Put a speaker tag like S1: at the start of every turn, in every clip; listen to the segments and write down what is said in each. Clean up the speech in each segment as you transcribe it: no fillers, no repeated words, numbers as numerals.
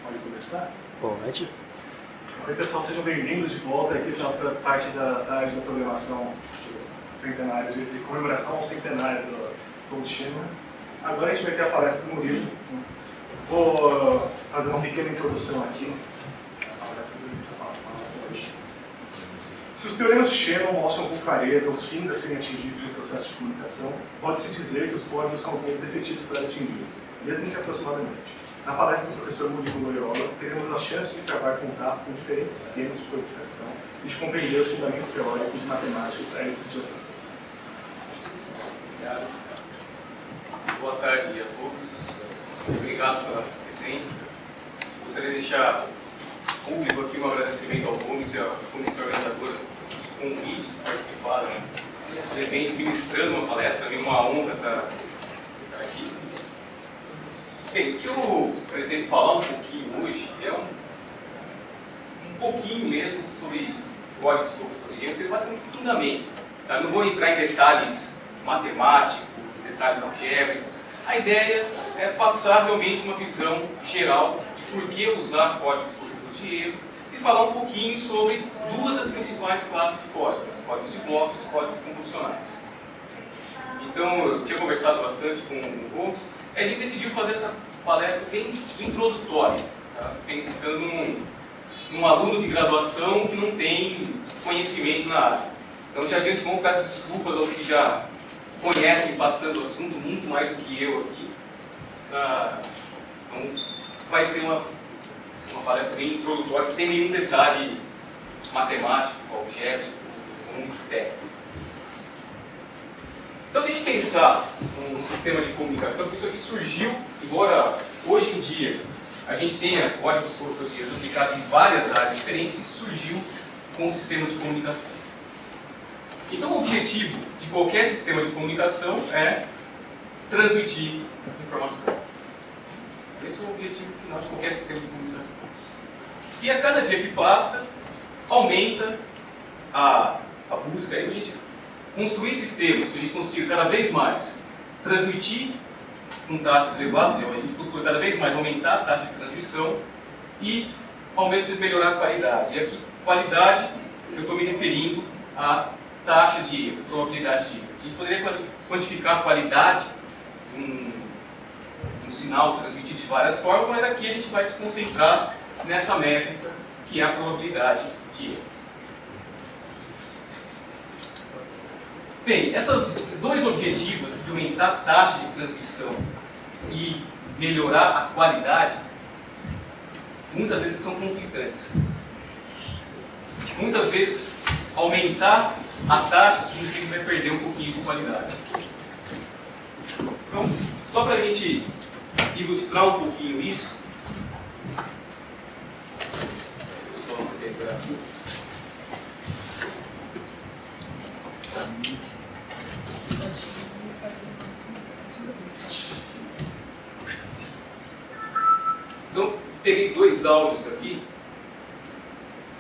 S1: Pode começar?
S2: Pode.
S1: Oi pessoal, sejam bem-vindos de volta aqui para a nossa parte da tarde da programação centenária, de comemoração ao centenário do Coaching. Agora a gente vai ter a palestra do Murilo. Vou fazer uma pequena introdução aqui. Se os teoremas de Shannon mostram com clareza os fins a serem atingidos no processo de comunicação, pode-se dizer que os códigos são os meios efetivos para atingi-los, mesmo que aproximadamente. Na palestra do professor Murilo Loyola, teremos a chance de travar contato com diferentes esquemas de codificação e de compreender os fundamentos teóricos e matemáticos a eles subjacentes.
S3: Obrigado. Boa tarde a todos. Obrigado pela presença. Gostaria de deixar público aqui um agradecimento ao Gomes e à comissão organizadora do convite de participar do evento, ministrando uma palestra. Para mim é uma honra estar aqui. Bem, o que eu pretendo falar um pouquinho hoje é um pouquinho mesmo sobre códigos de topologia, ou seja, basicamente um fundamento. Tá? Não vou entrar em detalhes matemáticos, detalhes algébricos. A ideia é passar realmente uma visão geral de por que usar códigos de topologia e falar um pouquinho sobre duas das principais classes de códigos, os códigos de blocos e os códigos convolucionais. Então, eu tinha conversado bastante com o Gomes, e a gente decidiu fazer essa palestra bem introdutória, tá? Pensando num aluno de graduação que não tem conhecimento na área. Então, já de antemão, peço desculpas aos que já conhecem bastante o assunto, muito mais do que eu aqui. Então, vai ser uma palestra bem introdutória, sem nenhum detalhe matemático, algébrico, ou muito técnico. Então, se a gente pensar num sistema de comunicação, isso aqui surgiu, embora hoje em dia a gente tenha códigos topologias aplicados em várias áreas diferentes, surgiu com sistemas de comunicação. Então, o objetivo de qualquer sistema de comunicação é transmitir informação. Esse é o objetivo final de qualquer sistema de comunicação. E a cada dia que passa, aumenta a busca aí, a gente construir sistemas que a gente consiga cada vez mais transmitir com taxas elevadas, a gente procura cada vez mais aumentar a taxa de transmissão e, ao mesmo tempo, melhorar a qualidade. E aqui, qualidade, eu estou me referindo à taxa de erro, probabilidade de erro. A gente poderia quantificar a qualidade de um sinal transmitido de várias formas, mas aqui a gente vai se concentrar nessa métrica que é a probabilidade de erro. Bem, esses dois objetivos, de aumentar a taxa de transmissão e melhorar a qualidade, muitas vezes são conflitantes. Muitas vezes, aumentar a taxa significa que vai perder um pouquinho de qualidade. Então, só para a gente ilustrar um pouquinho isso, só pegar aqui. Então, peguei dois áudios aqui.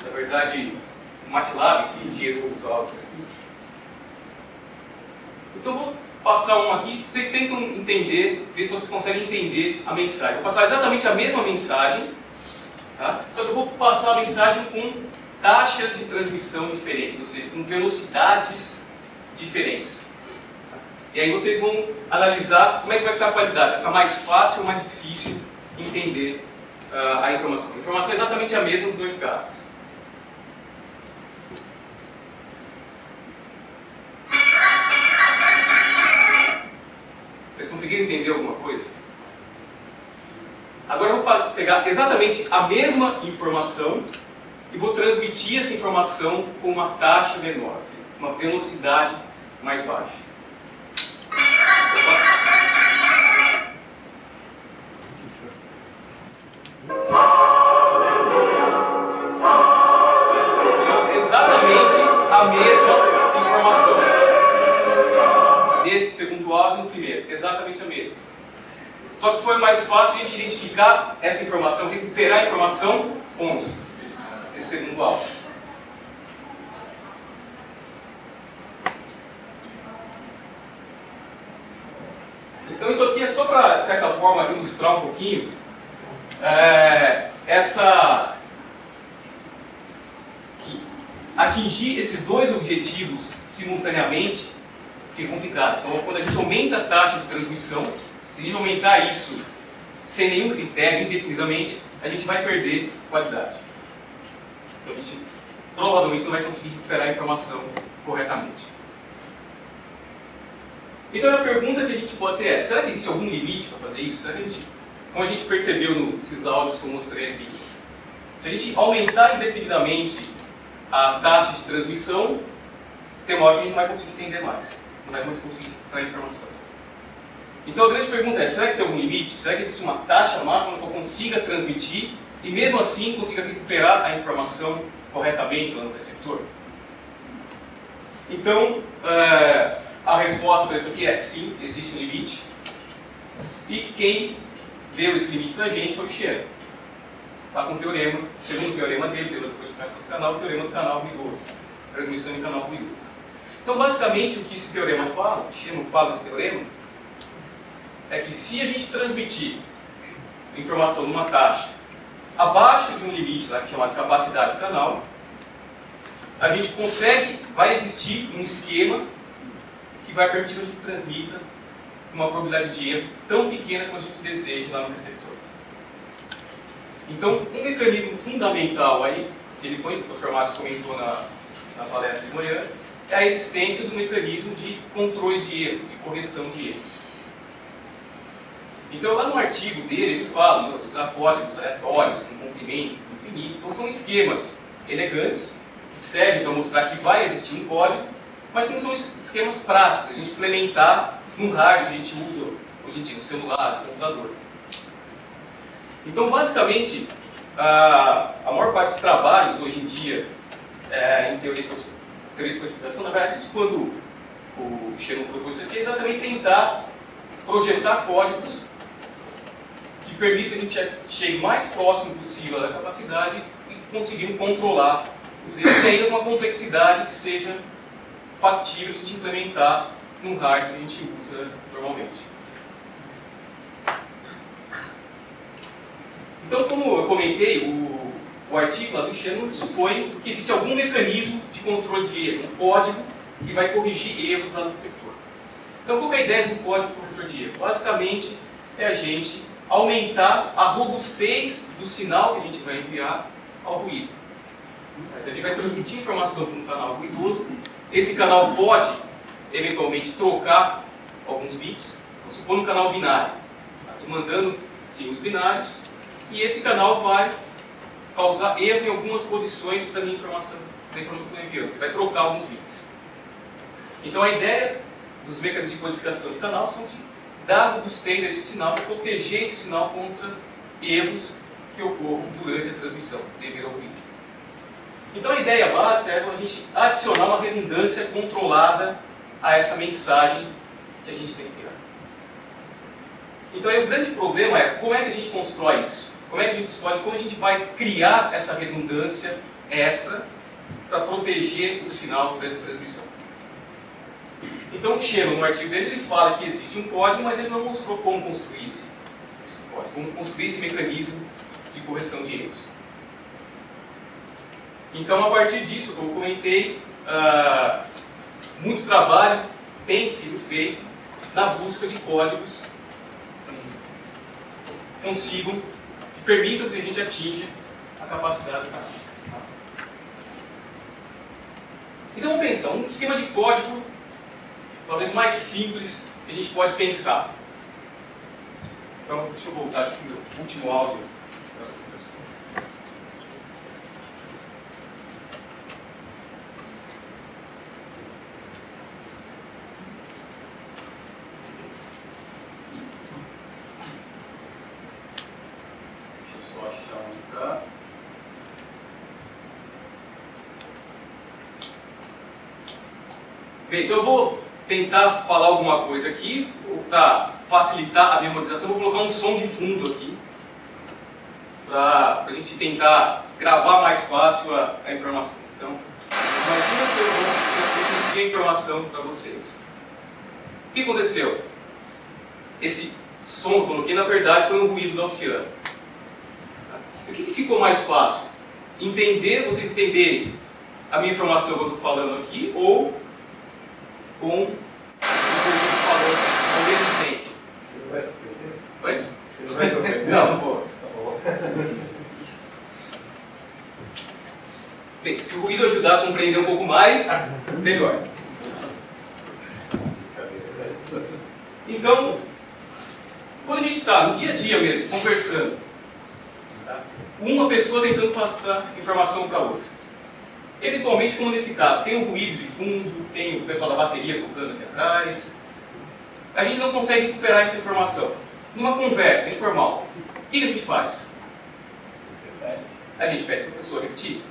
S3: Na verdade, o MATLAB que gerou os áudios aqui. Então, vou passar um aqui. Vocês tentam entender, ver se vocês conseguem entender a mensagem. Vou passar exatamente a mesma mensagem, tá? Só que eu vou passar a mensagem com taxas de transmissão diferentes, ou seja, com velocidades diferentes. E aí vocês vão analisar como é que vai ficar a qualidade. Vai ficar mais fácil ou mais difícil entender a informação. A informação é exatamente a mesma nos dois casos. Vocês conseguiram entender alguma coisa? Agora eu vou pegar exatamente a mesma informação e vou transmitir essa informação com uma taxa menor, uma velocidade mais baixa. Exatamente a mesma informação. Nesse segundo áudio e no primeiro. Exatamente a mesma. Só que foi mais fácil a gente identificar essa informação, recuperar a informação onde? Nesse segundo áudio. Então isso aqui é só para, de certa forma, ilustrar um pouquinho atingir esses dois objetivos simultaneamente fica complicado. Então, quando a gente aumenta a taxa de transmissão, se a gente aumentar isso sem nenhum critério, indefinidamente, a gente vai perder qualidade. Então, a gente provavelmente não vai conseguir recuperar a informação corretamente. Então, a pergunta que a gente pode ter é: será que existe algum limite para fazer isso? Será que como a gente percebeu nesses áudios que eu mostrei aqui, se a gente aumentar indefinidamente a taxa de transmissão, tem uma hora que a gente não vai conseguir entender mais, não vai conseguir recuperar a informação. Então a grande pergunta é: será que tem algum limite? Será que existe uma taxa máxima que eu consiga transmitir e mesmo assim consiga recuperar a informação corretamente lá no receptor? Então, a resposta para isso aqui é sim, existe um limite. E quem deu esse limite para a gente foi o Shannon. Está com o teorema, segundo o teorema dele, teorema de codificação do canal, o teorema do canal ruidoso, transmissão de canal ruidoso. Então, basicamente, o que esse teorema fala, o Shannon fala desse teorema, é que se a gente transmitir informação numa taxa abaixo de um limite lá, que é chamado de capacidade do canal, a gente consegue, vai existir um esquema que vai permitir que a gente transmita uma probabilidade de erro tão pequena quanto a gente deseja lá no receptor. Então, um mecanismo fundamental aí, que ele foi, o Sr. Matos comentou na palestra de manhã, é a existência do mecanismo de controle de erro, de correção de erros. Então, lá no artigo dele, ele fala de usar códigos aleatórios, com comprimento infinito. Então, são esquemas elegantes que servem para mostrar que vai existir um código, mas que não são esquemas práticos, a gente implementar no hardware que a gente usa hoje em dia, no celular, no computador. Então, basicamente, a maior parte dos trabalhos hoje em dia em teoria de codificação, na verdade, isso quando o Shannon propôs isso aqui, é exatamente tentar projetar códigos que permitam que a gente chegue o mais próximo possível da capacidade e conseguir controlar os erros, e ainda com uma complexidade que seja factível de a gente implementar num hardware que a gente usa normalmente. Então, como eu comentei, o artigo lá do Shannon supõe que existe algum mecanismo de controle de erro, um código que vai corrigir erros lá no receptor. Então, qual é a ideia de um código corretor de erro? Basicamente, é a gente aumentar a robustez do sinal que a gente vai enviar ao ruído. A gente vai transmitir informação para um canal ruidoso. Esse canal pode, eventualmente, trocar alguns bits. Vamos supor um canal binário. Estou mandando símbolos binários e esse canal vai causar erro em algumas posições da minha informação, da informação que eu estou enviando. Você vai trocar alguns bits. Então, a ideia dos mecanismos de codificação de canal são de dar robustez a esse sinal, para proteger esse sinal contra erros que ocorram durante a transmissão, devido ao ruído. Então, a ideia básica é a gente adicionar uma redundância controlada a essa mensagem que a gente tem que enviar. Então, aí, o grande problema é como é que a gente constrói isso? Como é que a gente escolhe, como a gente vai criar essa redundância extra para proteger o sinal durante a transmissão? Então, o Shannon, no artigo dele, ele fala que existe um código, mas ele não mostrou como construir esse código, como construir esse mecanismo de correção de erros. Então, a partir disso, como eu comentei, muito trabalho tem sido feito na busca de códigos que consigam, que permitam que a gente atinja a capacidade do canal. Então, vamos pensar, um esquema de código talvez mais simples que a gente pode pensar. Então, deixa eu voltar aqui no meu último áudio da apresentação. Deixa eu só achar onde está. Bem, então eu vou tentar falar alguma coisa aqui, para facilitar a memorização, vou colocar um som de fundo aqui, para a gente tentar gravar mais fácil a informação. Então, imagina que eu vou transmitir a informação para vocês. O que aconteceu? Esse som que eu coloquei, na verdade, foi um ruído gaussiano. O que ficou mais fácil? Vocês entenderem a minha informação que eu estou falando aqui, ou com o que eu estou falando ao mesmo tempo?
S1: Você não vai sofrer isso?
S3: Oi?
S1: Você não vai sofrer?
S3: Não vou.
S1: Tá bom.
S3: Bem, se o ruído ajudar a compreender um pouco mais, melhor. Então, quando a gente está no dia a dia mesmo, conversando, tá? Uma pessoa tentando passar informação para outra. Eventualmente, como nesse caso, tem um ruído de fundo, tem o pessoal da bateria tocando aqui atrás. A gente não consegue recuperar essa informação. Numa conversa informal, o que a gente faz? A gente pede para a pessoa repetir.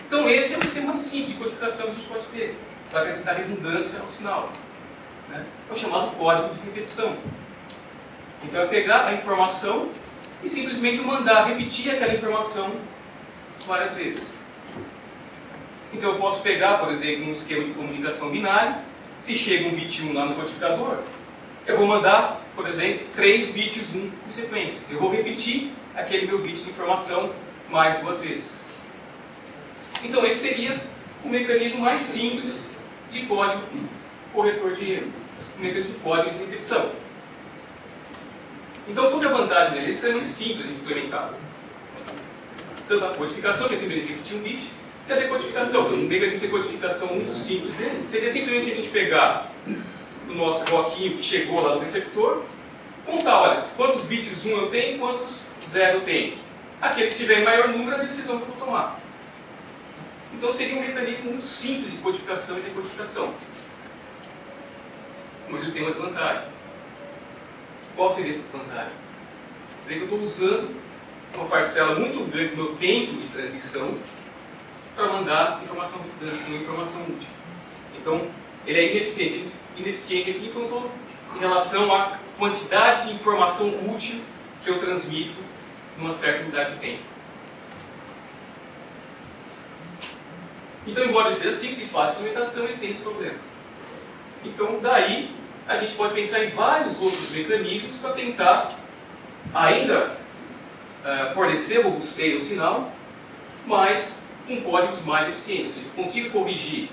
S3: Então esse é o sistema mais simples de codificação que a gente pode ter, para acrescentar redundância ao sinal. Né? É o chamado código de repetição. Então é pegar a informação e simplesmente mandar repetir aquela informação várias vezes. Então eu posso pegar, por exemplo, um esquema de comunicação binário, se chega um bit 1 lá no codificador, eu vou mandar, por exemplo, 3 bits 1 em sequência. Eu vou repetir aquele meu bit de informação mais 2 vezes. Então esse seria o mecanismo mais simples de código corretor de erro, o mecanismo de código de repetição. Então qual é a vantagem dele? Ele é extremamente simples de implementar. Tanto a codificação, que é simplesmente repetir um bit, e a decodificação. Um mecanismo de decodificação muito simples dele seria simplesmente a gente pegar o nosso bloquinho que chegou lá no receptor, contar, olha, quantos bits 1 eu tenho e quantos 0 eu tenho. Aquele que tiver maior número é a decisão que eu vou tomar. Então seria um mecanismo muito simples de codificação e decodificação. Mas ele tem uma desvantagem. Qual seria essa desvantagem? Dizer que eu estou usando uma parcela muito grande do meu tempo de transmissão para mandar informação redundante, não informação útil. Então, ele é ineficiente aqui, então estou em relação à quantidade de informação útil que eu transmito numa certa unidade de tempo. Então, embora ele seja simples e fácil de implementação, ele tem esse problema. Então, daí, a gente pode pensar em vários outros mecanismos para tentar ainda fornecer robustez ao sinal, mas com códigos mais eficientes. Ou seja, eu consigo corrigir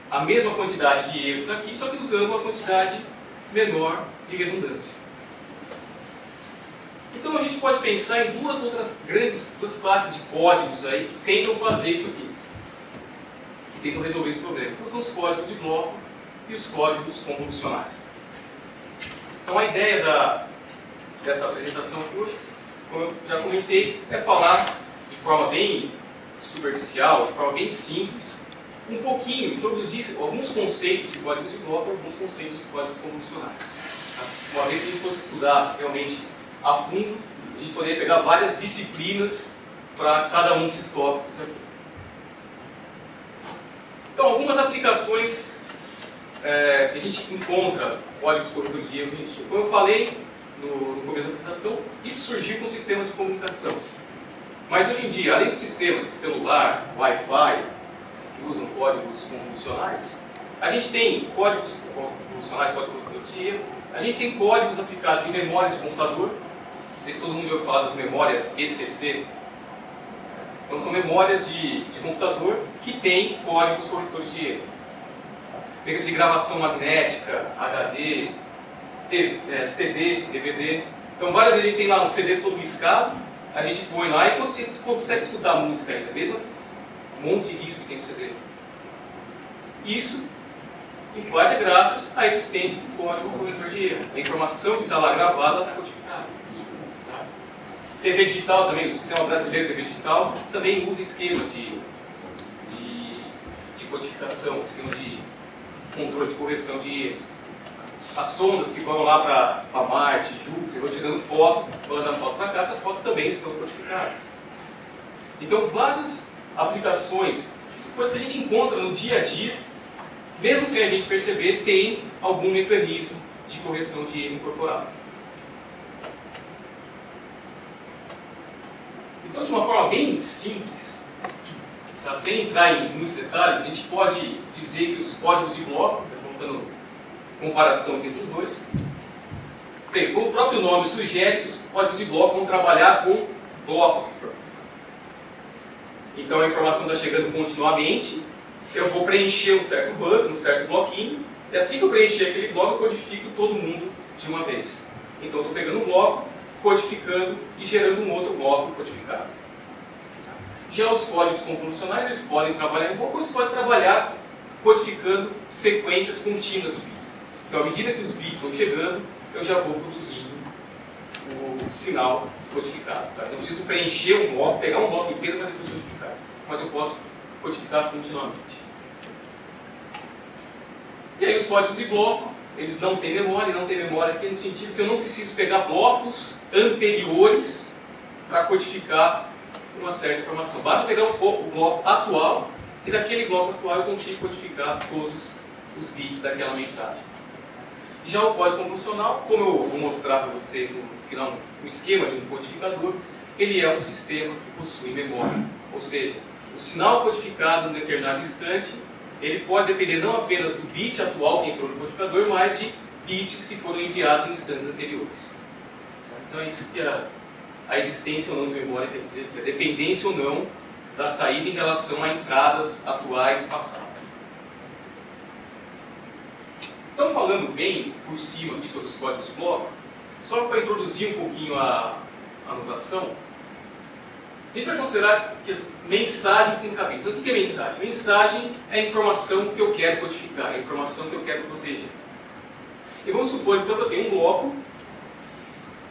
S3: a mesma quantidade de erros aqui, só que usando uma quantidade menor de redundância. Então, a gente pode pensar em duas classes de códigos aí que tentam fazer isso aqui. Tentam resolver esse problema. Então são os códigos de bloco e os códigos convolucionais. Então a ideia dessa apresentação aqui hoje, como eu já comentei, é falar de forma bem superficial, de forma bem simples, um pouquinho, introduzir alguns conceitos de códigos de bloco e alguns conceitos de códigos convolucionais. Tá? Uma vez que a gente fosse estudar realmente a fundo, a gente poderia pegar várias disciplinas para cada um desses tópicos aqui. Então, algumas aplicações que a gente encontra códigos corretores de erro hoje em dia. Como eu falei no começo da apresentação, isso surgiu com sistemas de comunicação. Mas hoje em dia, além dos sistemas de celular, Wi-Fi, que usam códigos convolucionais, a gente tem códigos convolucionais, códigos corretores de erro, a gente tem códigos aplicados em memórias de computador. Não sei se todo mundo já ouviu falar das memórias ECC. Então são memórias de computador que têm códigos corretores de erro. Mecanismos de gravação magnética, HD, CD, DVD. Então várias vezes a gente tem lá um CD todo riscado, a gente põe lá e consegue escutar a música ainda, mesmo um monte de risco que tem no CD. Isso, em parte, é graças à existência do código corretor de erro. A informação que está lá gravada está codificada. TV digital também, o sistema brasileiro de TV digital, também usa esquemas de codificação, esquemas de controle de correção de erros. As sondas que vão lá para Marte, Júpiter, vão tirando foto, mandando foto para cá, essas fotos também são codificadas. Então, várias aplicações, coisas que a gente encontra no dia a dia, mesmo sem a gente perceber, tem algum mecanismo de correção de erro incorporado. Então, de uma forma bem simples, tá? Sem entrar em muitos detalhes, a gente pode dizer que os códigos de bloco, contando comparação entre os dois, bem, como o próprio nome sugere, os códigos de bloco vão trabalhar com blocos de informação. Então a informação está chegando continuamente, eu vou preencher um certo buffer, um certo bloquinho, e assim que eu preencher aquele bloco, eu codifico todo mundo de uma vez. Então eu estou pegando um bloco, codificando e gerando um outro bloco codificado. Já os códigos convolucionais, eles podem trabalhar um pouco, eles podem trabalhar codificando sequências contínuas de bits. Então, à medida que os bits vão chegando, eu já vou produzindo o sinal codificado. Tá? Eu não preciso preencher um bloco, pegar um bloco inteiro para depois codificar. Mas eu posso codificar continuamente. E aí os códigos de bloco, eles não têm memória aqui no sentido que eu não preciso pegar blocos anteriores para codificar uma certa informação. Basta pegar o bloco atual e daquele bloco atual eu consigo codificar todos os bits daquela mensagem. Já o código convolucional, como eu vou mostrar para vocês no final o esquema de um codificador, ele é um sistema que possui memória. Ou seja, o sinal codificado em um determinado instante, ele pode depender não apenas do bit atual que entrou no codificador, mas de bits que foram enviados em instantes anteriores. Então é isso que a existência ou não de memória quer dizer, que a dependência ou não da saída em relação a entradas atuais e passadas. Então, falando bem por cima aqui sobre os códigos de bloco, só para introduzir um pouquinho a notação, a gente vai considerar que as mensagens têm cabeça. O que é mensagem? Mensagem é a informação que eu quero codificar, é a informação que eu quero proteger. E vamos supor então que eu tenho um bloco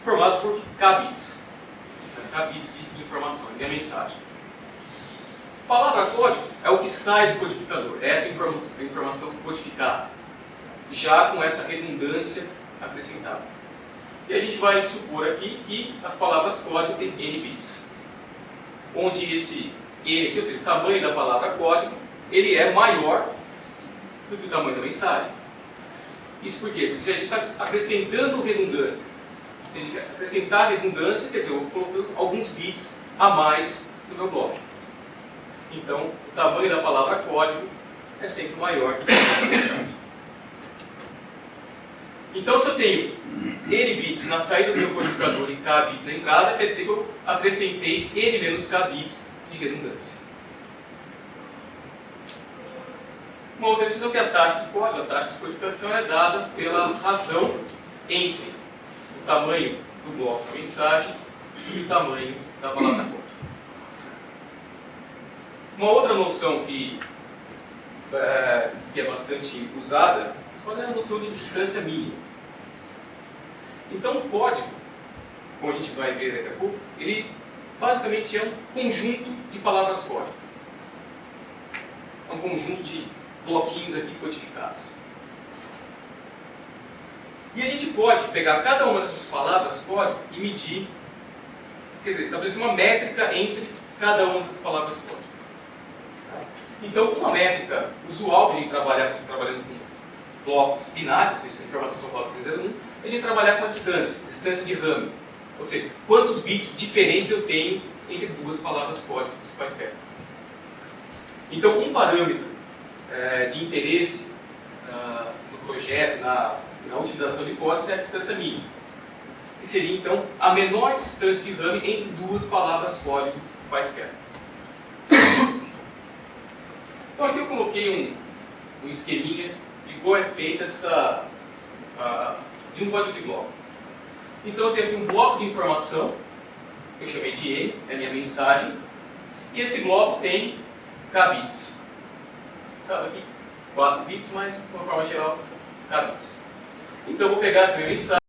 S3: formado por K bits. K bits de informação, de mensagem. Palavra código é o que sai do codificador, é essa informação codificada, já com essa redundância acrescentada. E a gente vai supor aqui que as palavras código têm N bits, onde esse N aqui, ou seja, o tamanho da palavra código, ele é maior do que o tamanho da mensagem. Isso por quê? Porque a gente está acrescentando redundância. Se a gente acrescentar redundância, quer dizer, eu coloco alguns bits a mais no meu bloco. Então, o tamanho da palavra código é sempre maior que o tamanho da mensagem. Então, se eu tenho N bits na saída do meu codificador e K bits na entrada, quer dizer que eu acrescentei N menos K bits de redundância. Uma outra decisão que é a taxa de código. A taxa de codificação é dada pela razão entre o tamanho do bloco da mensagem e o tamanho da palavra código. Uma outra noção que é bastante usada é a noção de distância mínima. Então, o código, como a gente vai ver daqui a pouco, ele basicamente é um conjunto de palavras código. É um conjunto de bloquinhos aqui codificados. E a gente pode pegar cada uma dessas palavras código e medir, quer dizer, estabelecer uma métrica entre cada uma dessas palavras código. Então, uma métrica usual de a gente trabalhando com blocos binários, ou seja, informação só pode ser 0 1, a gente trabalhar com a distância de RAM. Ou seja, quantos bits diferentes eu tenho entre duas palavras código quaisquer. Então, um parâmetro de interesse no projeto, na utilização de códigos, é a distância mínima. Que seria, então, a menor distância de RAM entre duas palavras código quaisquer. Então, aqui eu coloquei um esqueminha de como é feita de um código de bloco. Então, eu tenho aqui um bloco de informação, que eu chamei de N, é a minha mensagem, e esse bloco tem K bits. No caso aqui, 4 bits, mas de uma forma geral, K bits. Então, eu vou pegar essa minha mensagem.